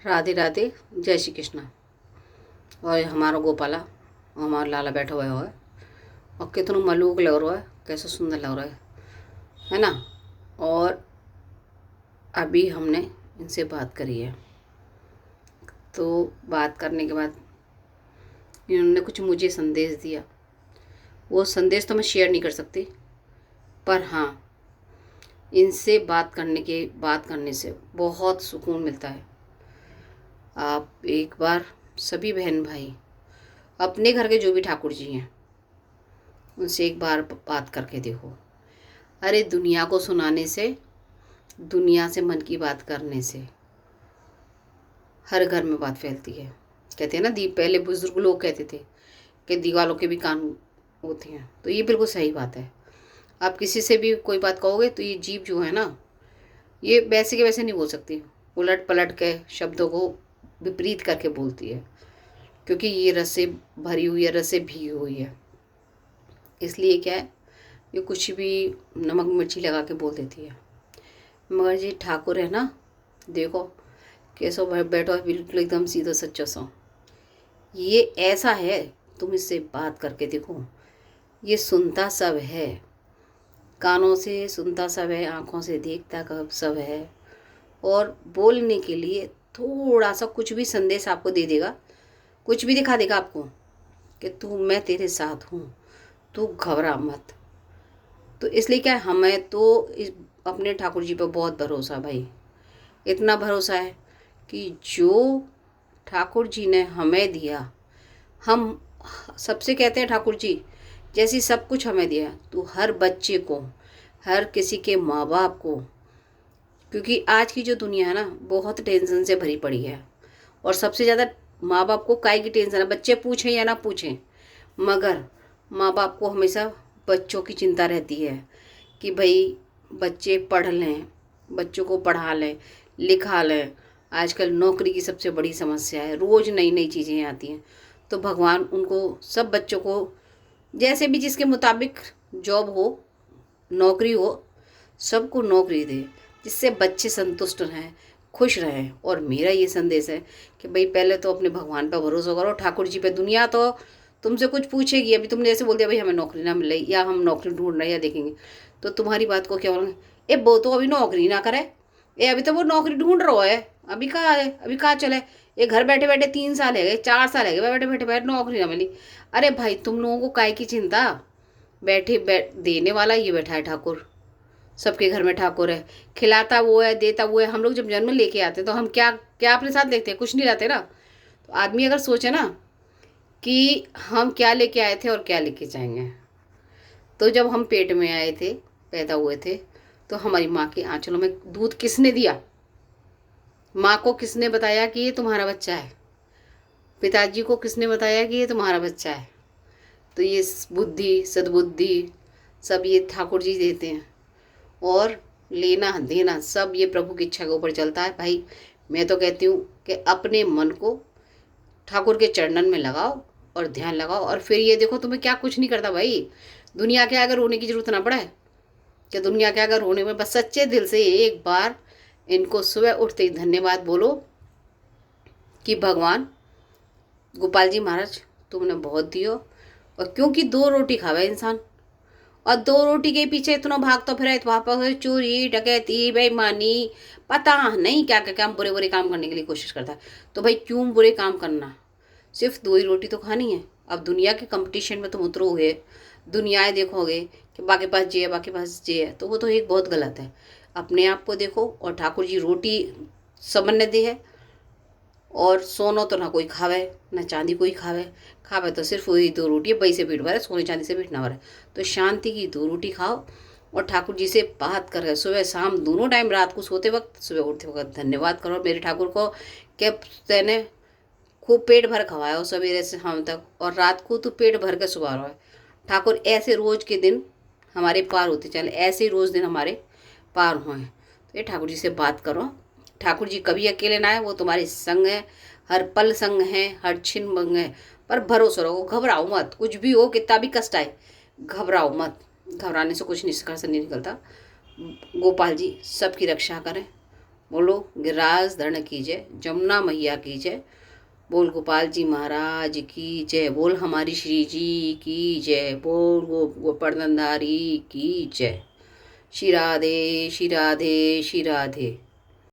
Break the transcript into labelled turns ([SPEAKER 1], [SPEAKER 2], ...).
[SPEAKER 1] राधे राधे। जय श्री कृष्णा। और हमारा गोपाला, हमारा लाला बैठा हुआ है और कितना मलूक लग रहा है, कैसा सुंदर लग रहा है ना। और अभी हमने इनसे बात करी है, तो बात करने के बाद इन्होंने कुछ मुझे संदेश दिया। वो संदेश तो मैं शेयर नहीं कर सकती, पर हाँ, इनसे बात करने से बहुत सुकून मिलता है। आप एक बार सभी बहन भाई अपने घर के जो भी ठाकुर जी हैं उनसे एक बार बात करके देखो। अरे दुनिया को सुनाने से, दुनिया से मन की बात करने से हर घर में बात फैलती है। कहते हैं ना, पहले बुजुर्ग लोग कहते थे कि दीवालों के भी कान होते हैं, तो ये बिल्कुल सही बात है। आप किसी से भी कोई बात कहोगे तो ये जीभ जो है ना, ये वैसे के वैसे नहीं बोल सकती, उलट पलट के शब्दों को विपरीत करके बोलती है, क्योंकि ये रस से भरी हुई है, रस से भीगी हुई है। इसलिए क्या है, ये कुछ भी नमक मिर्ची लगा के बोल देती है। मगर जी ठाकुर है ना, देखो कैसो बैठो है, बिल्कुल एकदम सीधा सच्चा सा। ये ऐसा है, तुम इससे बात करके देखो। ये सुनता सब है, कानों से सुनता सब है, आँखों से देखता कब सब है, और बोलने के लिए थोड़ा सा कुछ भी संदेश आपको दे देगा, कुछ भी दिखा देगा आपको कि मैं तेरे साथ हूँ, तू घबरा मत। तो इसलिए क्या है, हमें तो इस अपने ठाकुर जी पर बहुत भरोसा भाई। इतना भरोसा है कि जो ठाकुर जी ने हमें दिया, हम सबसे कहते हैं ठाकुर जी जैसी सब कुछ हमें दिया, तो हर बच्चे को, हर किसी के माँ बाप को, क्योंकि आज की जो दुनिया है ना बहुत टेंशन से भरी पड़ी है। और सबसे ज़्यादा माँ बाप को काहे की टेंशन है, बच्चे पूछें या ना पूछें, मगर माँ बाप को हमेशा बच्चों की चिंता रहती है कि भाई बच्चे पढ़ लें, बच्चों को पढ़ा लें, लिखा लें। आजकल नौकरी की सबसे बड़ी समस्या है, रोज़ नई नई चीज़ें आती हैं। तो भगवान उनको, सब बच्चों को, जैसे भी जिसके मुताबिक जॉब हो, नौकरी हो, सबको नौकरी दे, जिससे बच्चे संतुष्ट रहें, खुश रहें। और मेरा ये संदेश है कि भाई पहले तो अपने भगवान पर भरोसा करो, ठाकुर जी पे। दुनिया तो तुमसे कुछ पूछेगी, अभी तुमने जैसे बोल दिया भाई हमें नौकरी ना मिल रही, या हम नौकरी ढूंढ रहे हैं या देखेंगे, तो तुम्हारी बात को क्या बोलेंगे, ए वो तो अभी नौकरी ना करे, ए अभी तो वो नौकरी ढूंढ रहा है, अभी कहाँ है, अभी कहाँ चले, ये घर बैठे बैठे 3 साल है गए, 4 साल है गए, बैठे बैठे नौकरी ना मिली। अरे भाई तुम लोगों को काहे की चिंता, देने वाला ये बैठा है ठाकुर। सबके घर में ठाकुर है, खिलाता वो है, देता वो है। हम लोग जब जन्म लेके आते हैं तो हम क्या क्या अपने साथ लेते हैं, कुछ नहीं लाते ना। तो आदमी अगर सोचे ना कि हम क्या लेके आए थे और क्या लेके जाएंगे, तो जब हम पेट में आए थे, पैदा हुए थे, तो हमारी माँ के आंचलों में दूध किसने दिया, माँ को किसने बताया कि ये तुम्हारा बच्चा है, पिताजी को किसने बताया कि ये तुम्हारा बच्चा है। तो ये बुद्धि सद्बुद्धि सब ये ठाकुर जी देते हैं, और लेना देना सब ये प्रभु की इच्छा के ऊपर चलता है भाई। मैं तो कहती हूँ कि अपने मन को ठाकुर के चरणन में लगाओ और ध्यान लगाओ, और फिर ये देखो तुम्हें क्या कुछ नहीं करता भाई। दुनिया के आगे रोने की जरूरत ना पड़े, कि दुनिया के आगे रोने में बस सच्चे दिल से एक बार इनको सुबह उठते ही धन्यवाद बोलो कि भगवान गोपाल जी महाराज तुमने बहुत दियो। और क्योंकि 2 रोटी खावे इंसान, और 2 रोटी के पीछे इतना भागता फिर वापस चोरी डकैती बेईमानी, पता नहीं क्या क्या काम, बुरे बुरे काम करने के लिए कोशिश करता है। तो भाई क्यों बुरे काम करना, सिर्फ 2 ही रोटी तो खानी है। अब दुनिया के कंपटीशन में तुम उतरोगे, दुनियाएं देखोगे कि बाकी पास जे है, बाकी पास जे है, तो वो तो एक बहुत गलत है। अपने आप को देखो, और ठाकुर जी रोटी सबने दी है, और सोनो तो ना कोई खावे, ना चांदी कोई खावे, खावे तो सिर्फ वही 2 रोटी है, बई से पेट भरे, सोने चांदी से पेट ना भरे। तो शांति की 2 रोटी खाओ, और ठाकुर जी से बात कर, सुबह शाम दोनों टाइम, रात को सोते वक्त, सुबह उठते वक्त धन्यवाद करो मेरे ठाकुर को कि तेने खूब पेट भर खवाया हो सवेरे से शाम तक, और रात को तो पेट भर के सुबह रहो है। ठाकुर ऐसे रोज के दिन हमारे पार होते चले, ऐसे ही रोज दिन हमारे पार हुए। तो ये ठाकुर जी से बात करो। ठाकुर जी कभी अकेले ना आए, वो तुम्हारे संग है, हर पल संग है, हर छिन मंग है। पर भरोसा रखो, घबराओ मत, कुछ भी हो, कितना भी कष्ट आए, घबराओ मत। घबराने से कुछ निष्कर्ष नहीं निकलता। गोपाल जी सबकी रक्षा करें, बोलो गिरिराज धरण की जय, जमुना मैया की जय, बोल गोपाल जी महाराज की जय, बोल हमारी श्री जी की जय, बोल गोवर्धनधारी की जय। श्री राधे श्री राधे श्री राधे।